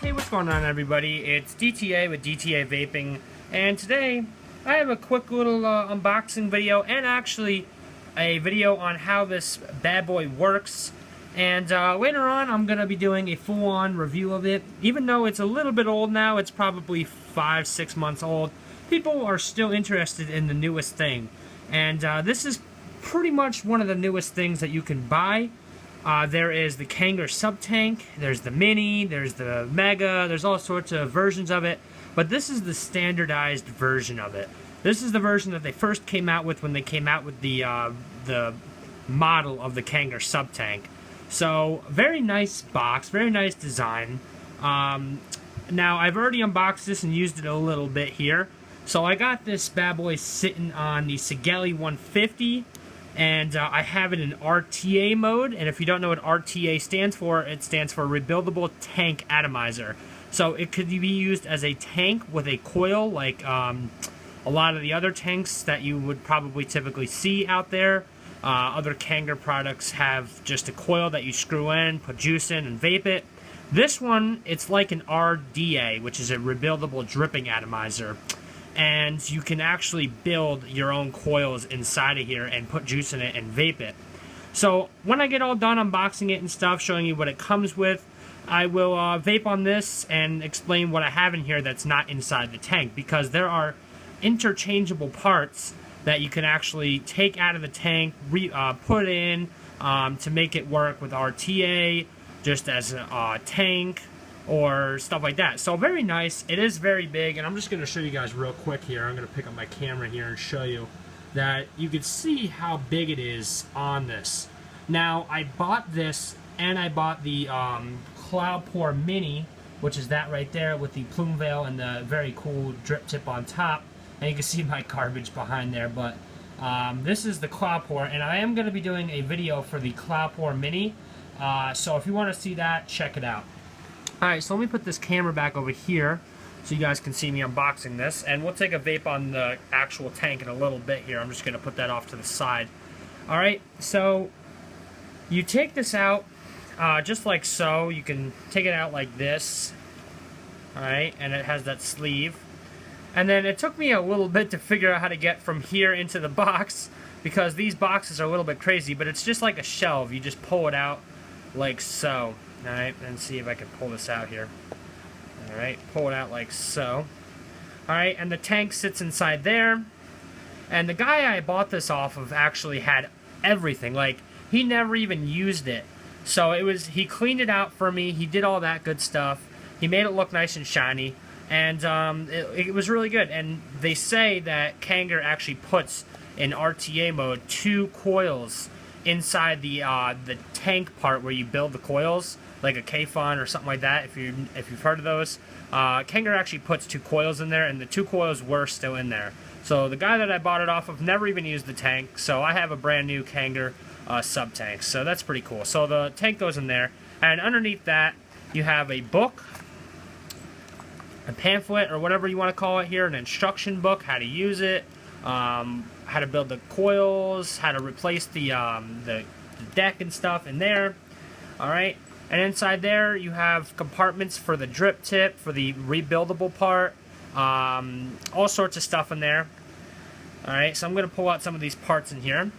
Hey, what's going on, everybody? It's DTA with Dta Vaping, and today I have a quick little unboxing video and actually a video on how this bad boy works. And later on, I'm going to be doing a full-on review of it. Even though it's a little bit old now, it's probably 5-6 months old, people are still interested in the newest thing. And this is pretty much one of the newest things that you can buy. There is the Kanger Subtank, there's the Mini, there's the Mega, there's all sorts of versions of it, but this is the standardized version of it. This is the version that they first came out with when they came out with the model of the Kanger Subtank. So, very nice box, very nice design. Now, I've already unboxed this and used it a little bit here. So, I got this bad boy sitting on the Sigelei 150. And I have it in RTA mode, and if you don't know what RTA stands for, it stands for Rebuildable Tank Atomizer. So it could be used as a tank with a coil, like a lot of the other tanks that you would probably typically see out there. Other Kanger products have just a coil that you screw in, put juice in, and vape it. This one, it's like an RDA, which is a Rebuildable Dripping Atomizer. And you can actually build your own coils inside of here and put juice in it and vape it. So when I get all done unboxing it and stuff, showing you what it comes with, I will vape on this and explain what I have in here that's not inside the tank, because there are interchangeable parts that you can actually take out of the tank, put in to make it work with RTA, just as a tank, or stuff like that. So very nice. It is very big, and I'm just going to show you guys real quick here. I'm going to pick up my camera here and show you that you can see how big it is on this. Now, I bought this, and I bought the Cloud Pour Mini, which is that right there with the plume veil and the very cool drip tip on top. And you can see my garbage behind there, but this is the Cloud Pour, and I am going to be doing a video for the Cloud Pour Mini. So if you want to see that, check it out. Alright, so let me put this camera back over here so you guys can see me unboxing this, and we'll take a vape on the actual tank in a little bit here. I'm just going to put that off to the side. Alright, so you take this out just like so. You can take it out like this. Alright, and it has that sleeve. And then it took me a little bit to figure out how to get from here into the box, because these boxes are a little bit crazy, but it's just like a shelf. You just pull it out like so. Alright, and see if I can pull this out here. Alright, pull it out like so. Alright, and the tank sits inside there. And the guy I bought this off of actually had everything. Like, he never even used it. So he cleaned it out for me. He did all that good stuff. He made it look nice and shiny. And it was really good. And they say that Kanger actually puts, in RTA mode, 2 coils inside the tank part where you build the coils, like a K-Fun or something like that, if you've heard of those. Kanger actually puts 2 coils in there, and the 2 coils were still in there. So the guy that I bought it off of never even used the tank, so I have a brand new Kanger Subtank. So that's pretty cool. So the tank goes in there, and underneath that you have a book, a pamphlet, or whatever you want to call it here, an instruction book, how to use it, how to build the coils, how to replace the deck and stuff in there. Alright, and inside there you have compartments for the drip tip, for the rebuildable part, all sorts of stuff in there. Alright, so I'm going to pull out some of these parts in here.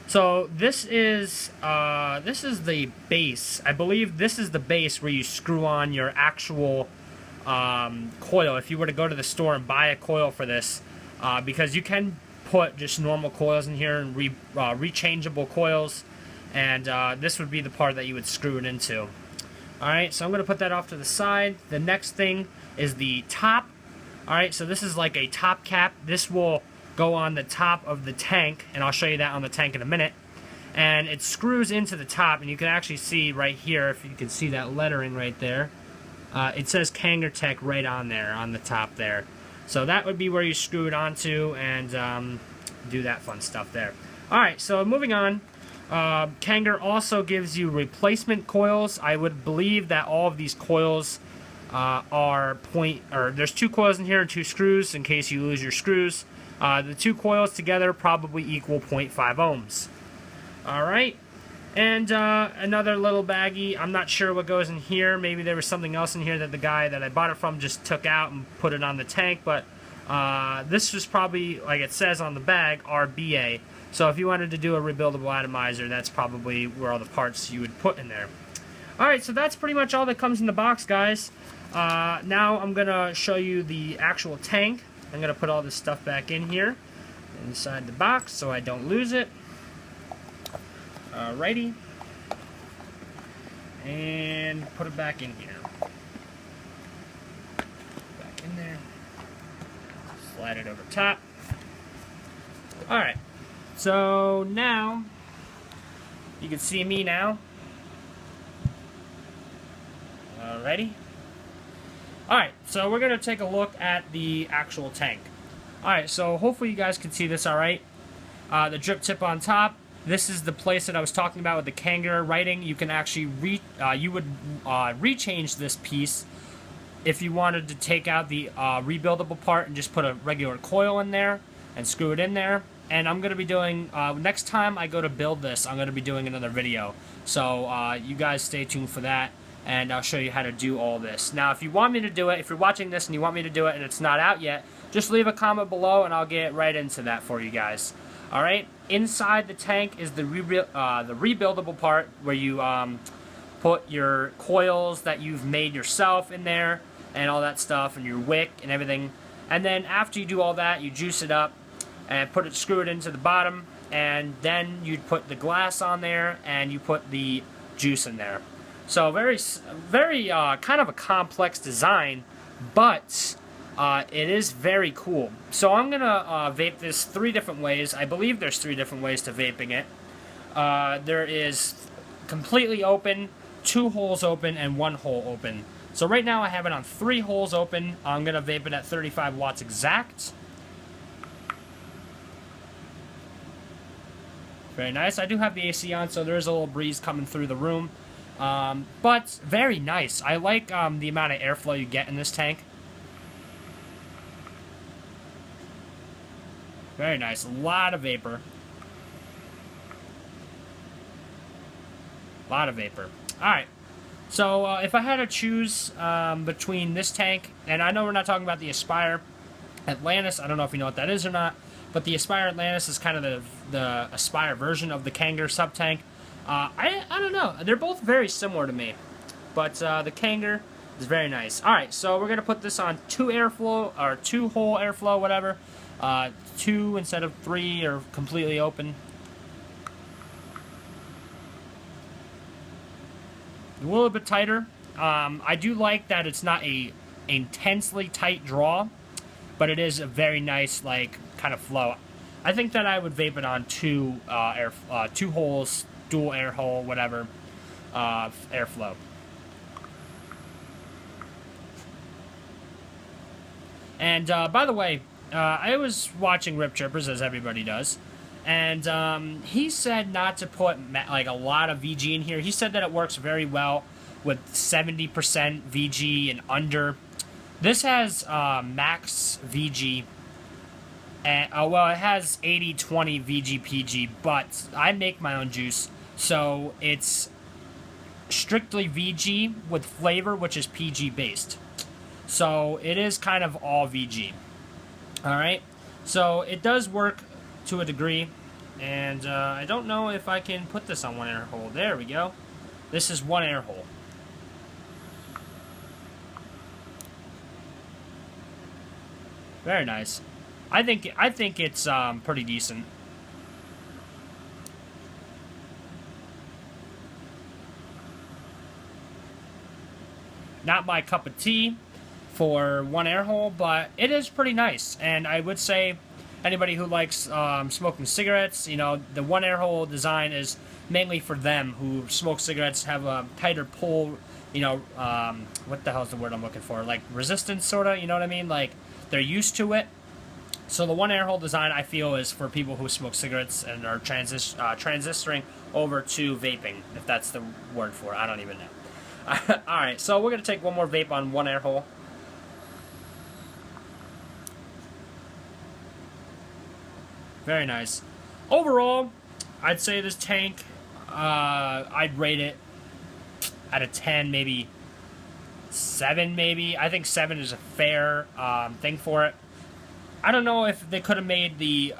So this is the base. I believe this is the base where you screw on your actual coil. If you were to go to the store and buy a coil for this, because you can put just normal coils in here and rechangeable coils, and this would be the part that you would screw it into. Alright, so I'm going to put that off to the side. The next thing is the top. Alright, so this is like a top cap. This will go on the top of the tank, and I'll show you that on the tank in a minute. And it screws into the top, and you can actually see right here, if you can see that lettering right there, it says Kanger Tech right on there, on the top there. So that would be where you screw it onto and do that fun stuff there. Alright, so moving on. Kanger also gives you replacement coils. I would believe that all of these coils there's 2 coils in here and 2 screws in case you lose your screws. The 2 coils together probably equal 0.5 ohms. Alright, And another little baggie. I'm not sure what goes in here. Maybe there was something else in here that the guy that I bought it from just took out and put it on the tank. But this was probably, like it says on the bag, RBA. So if you wanted to do a rebuildable atomizer, that's probably where all the parts you would put in there. Alright, so that's pretty much all that comes in the box, guys. Now I'm going to show you the actual tank. I'm going to put all this stuff back in here inside the box so I don't lose it. Alrighty. And put it back in here. Back in there. Slide it over top. Alright. So now, you can see me now. Alrighty. Alright, so we're going to take a look at the actual tank. Alright, so hopefully you guys can see this alright. The drip tip on top. This is the place that I was talking about with the Kanger writing. You can actually rechange this piece if you wanted to take out the rebuildable part and just put a regular coil in there and screw it in there. And I'm going to be doing, next time I go to build this, I'm going to be doing another video. So you guys stay tuned for that, and I'll show you how to do all this. Now, if you want me to do it, if you're watching this and you want me to do it and it's not out yet, just leave a comment below and I'll get right into that for you guys. Alright, inside the tank is the rebuildable part where you put your coils that you've made yourself in there and all that stuff, and your wick and everything. And then after you do all that, you juice it up and screw it into the bottom, and then you'd put the glass on there and you put the juice in there. So very kind of a complex design, but it is very cool. So I'm going to vape this 3 different ways. I believe there's 3 different ways to vaping it. There is completely open, 2 holes open, and 1 hole open. So right now I have it on 3 holes open. I'm going to vape it at 35 watts exact. Very nice. I do have the AC on, so there is a little breeze coming through the room. But very nice. I like the amount of airflow you get in this tank. Very nice. A lot of vapor. A lot of vapor. Alright. So, if I had to choose between this tank, and I know we're not talking about the Aspire Atlantis. I don't know if you know what that is or not. But the Aspire Atlantis is kind of the Aspire version of the Kanger Subtank. I don't know. They're both very similar to me. But the Kanger is very nice. Alright, so we're going to put this on 2 airflow, or 2 hole airflow, whatever. 2 instead of 3, or completely open. A little bit tighter. I do like that it's not a intensely tight draw, but it is a very nice, like, kind of flow. I think that I would vape it on 2 holes, dual air hole, whatever, airflow. And by the way, I was watching Rip Trippers, as everybody does, and he said not to put like a lot of VG in here. He said that it works very well with 70% VG and under. This has max VG, and well, it has 80-20 VG-PG, but I make my own juice, so it's strictly VG with flavor, which is PG based. So it is kind of all VG. Alright, so it does work to a degree, and I don't know if I can put this on 1 air hole. There we go. This is 1 air hole. Very nice. I think it's pretty decent. Not my cup of tea for 1 air hole, but it is pretty nice. And I would say anybody who likes smoking cigarettes, you know, the 1 air hole design is mainly for them who smoke cigarettes, have a tighter pull, you know, what the hell is the word I'm looking for? Like resistance, sort of, you know what I mean? Like they're used to it. So the 1 air hole design, I feel, is for people who smoke cigarettes and are transitioning over to vaping, if that's the word for it. I don't even know. Alright, so we're going to take 1 more vape on 1 air hole. Very nice. Overall, I'd say this tank I'd rate it out of 10, maybe 7, maybe. I think 7 is a fair thing for it. I don't know if they could have made the,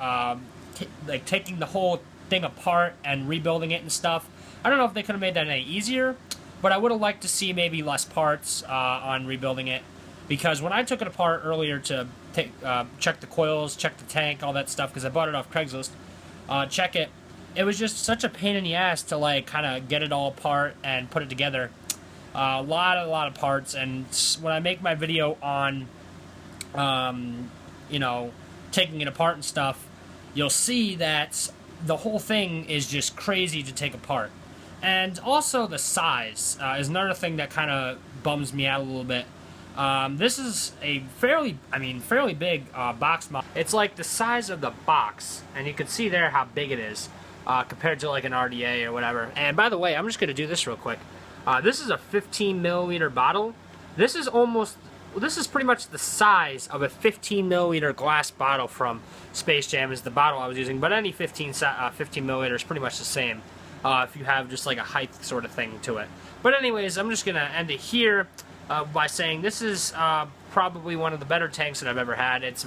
like, taking the whole thing apart and rebuilding it and stuff. I don't know if they could have made that any easier, but I would have liked to see maybe less parts on rebuilding it. Because when I took it apart earlier to check the coils, check the tank, all that stuff, because I bought it off Craigslist, check it, it was just such a pain in the ass to, like, kind of get it all apart and put it together. A lot of parts, and when I make my video on, you know, taking it apart and stuff, you'll see that the whole thing is just crazy to take apart. And also the size is another thing that kind of bums me out a little bit. This is a fairly big box model. It's like the size of the box, and you can see there how big it is compared to like an RDA or whatever. And by the way, I'm just going to do this real quick. This is a 15 milliliter bottle. This is pretty much the size of a 15 milliliter glass bottle from Space Jam is the bottle I was using, but any 15 milliliter is pretty much the same if you have just like a height sort of thing to it. But anyways, I'm just going to end it here by saying this is probably one of the better tanks that I've ever had. It's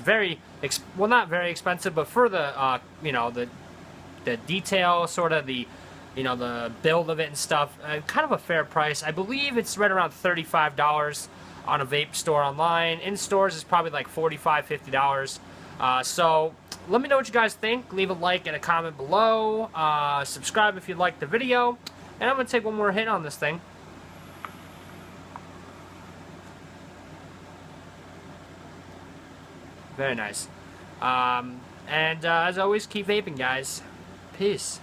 well, not very expensive, but for the, you know, the detail, sort of the, you know, the build of it and stuff, kind of a fair price. I believe it's right around $35 on a vape store online. In stores, it's probably like $45, $50. So let me know what you guys think. Leave a like and a comment below. Subscribe if you liked the video. And I'm going to take one more hit on this thing. Very nice. And as always, keep vaping, guys. Peace.